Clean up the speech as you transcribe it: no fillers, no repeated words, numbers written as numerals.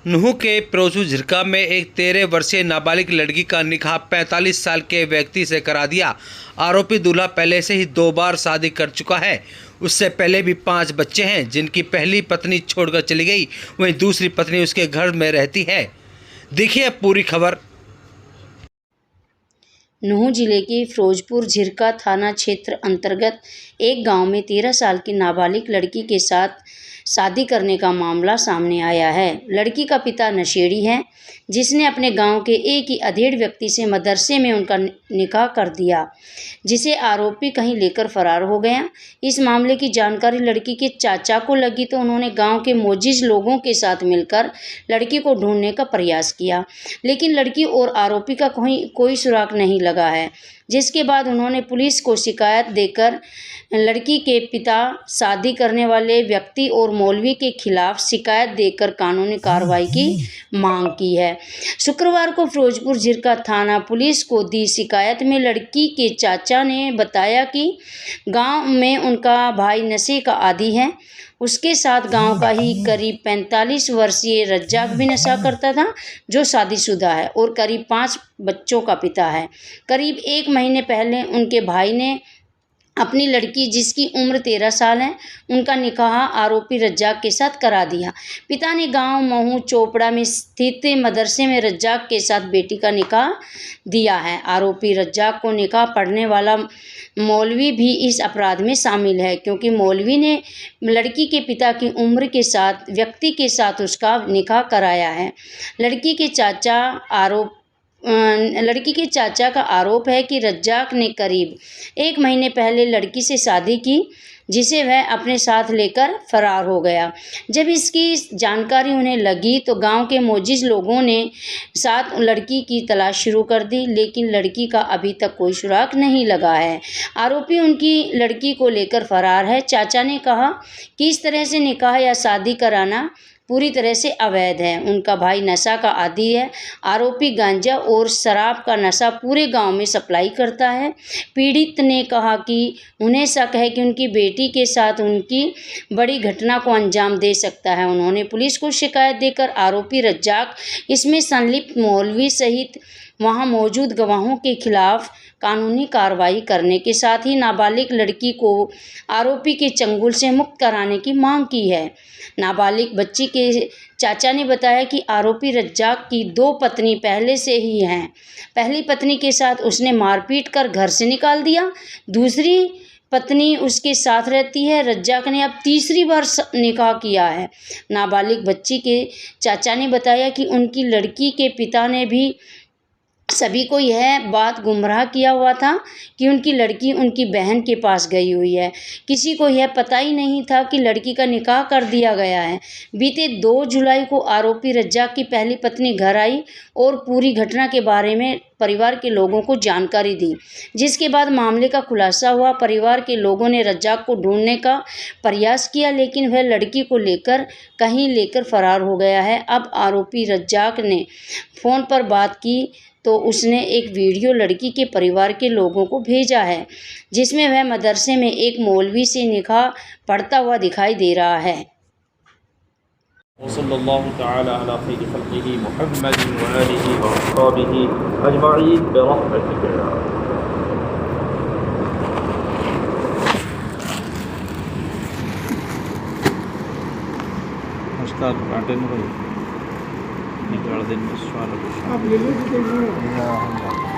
नूह के प्रोजू झिरका में एक 13 वर्षीय नाबालिग लड़की का निकाह 45 साल के व्यक्ति से करा दिया। आरोपी दूल्हा पहले से ही 2 बार शादी कर चुका है। उससे पहले भी 5 बच्चे हैं, जिनकी पहली पत्नी छोड़कर चली गई, वहीं दूसरी पत्नी उसके घर में रहती है। देखिए पूरी खबर। नूह जिले के फिरोजपुर झिरका थाना क्षेत्र अंतर्गत एक गांव में 13 साल की नाबालिग लड़की के साथ शादी करने का मामला सामने आया है। लड़की का पिता नशेड़ी है, जिसने अपने गांव के एक ही अधेड़ व्यक्ति से मदरसे में उनका निकाह कर दिया, जिसे आरोपी कहीं लेकर फरार हो गया। इस मामले की जानकारी लड़की के चाचा को लगी तो उन्होंने गांव के मोजिज लोगों के साथ मिलकर लड़की को ढूंढने का प्रयास किया, लेकिन लड़की और आरोपी का कोई सुराग नहीं लगा है। जिसके बाद उन्होंने पुलिस को शिकायत देकर लड़की के पिता, शादी करने वाले व्यक्ति और मौलवी के खिलाफ शिकायत देकर कानूनी कार्रवाई की मांग की है। शुक्रवार को फिरोजपुर झिरका थाना पुलिस को दी शिकायत में लड़की के चाचा ने बताया कि गांव में उनका भाई नशे का आदी है। उसके साथ गांव का ही करीब 45 वर्षीय रज्जाक भी नशा करता था, जो शादीशुदा है और करीब 5 बच्चों का पिता है। करीब 1 महीने पहले उनके भाई ने अपनी लड़की, जिसकी उम्र 13 साल है, उनका निकाह आरोपी रज्जाक के साथ करा दिया। पिता ने गांव महू चोपड़ा में स्थित मदरसे में रज्जाक के साथ बेटी का निकाह दिया है। आरोपी रज्जाक को निकाह पढ़ने वाला मौलवी भी इस अपराध में शामिल है, क्योंकि मौलवी ने लड़की के पिता की उम्र के साथ व्यक्ति के साथ उसका निकाह कराया है। लड़की के चाचा का आरोप है कि रज्जाक ने करीब 1 महीने पहले लड़की से शादी की, जिसे वह अपने साथ लेकर फरार हो गया। जब इसकी जानकारी उन्हें लगी तो गांव के मोजिज लोगों ने साथ लड़की की तलाश शुरू कर दी, लेकिन लड़की का अभी तक कोई सुराग नहीं लगा है। आरोपी उनकी लड़की को लेकर फरार है। चाचा ने कहा कि इस तरह से निकाह या शादी कराना पूरी तरह से अवैध है। उनका भाई नशा का आदी है। आरोपी गांजा और शराब का नशा पूरे गांव में सप्लाई करता है। पीड़ित ने कहा कि उन्हें शक है कि उनकी बेटी के साथ उनकी बड़ी घटना को अंजाम दे सकता है। उन्होंने पुलिस को शिकायत देकर आरोपी रज्जाक, इसमें संलिप्त मौलवी सहित वहां मौजूद गवाहों के खिलाफ कानूनी कार्रवाई करने के साथ ही नाबालिग लड़की को आरोपी के चंगुल से मुक्त कराने की मांग की है। नाबालिग बच्ची के चाचा ने बताया कि आरोपी रज्जाक की 2 पत्नी पहले से ही हैं। पहली पत्नी के साथ उसने मारपीट कर घर से निकाल दिया, दूसरी पत्नी उसके साथ रहती है। रज्जाक ने अब तीसरी बार निकाह किया है। नाबालिग बच्ची के चाचा ने बताया कि उनकी लड़की के पिता ने भी सभी को यह बात गुमराह किया हुआ था कि उनकी लड़की उनकी बहन के पास गई हुई है। किसी को यह पता ही नहीं था कि लड़की का निकाह कर दिया गया है। बीते 2 जुलाई को आरोपी रज्जाक की पहली पत्नी घर आई और पूरी घटना के बारे में परिवार के लोगों को जानकारी दी, जिसके बाद मामले का खुलासा हुआ। परिवार के लोगों ने रज्जाक को ढूंढने का प्रयास किया, लेकिन वह लड़की को कहीं लेकर फरार हो गया है। अब आरोपी रज्जाक ने फ़ोन पर बात की तो उसने एक वीडियो लड़की के परिवार के लोगों को भेजा है, जिसमें वह मदरसे में एक मौलवी से निकाह पढ़ता हुआ दिखाई दे रहा है। वसल्लल्लाहु तआला अला खैरि खल्क़िही मुहम्मदिन व आलिही व अस्हाबिही अजमईन बिरहमतिक या उस्ताद काटे न भाई निकाल देंगे सवाल। आप ले लीजिए।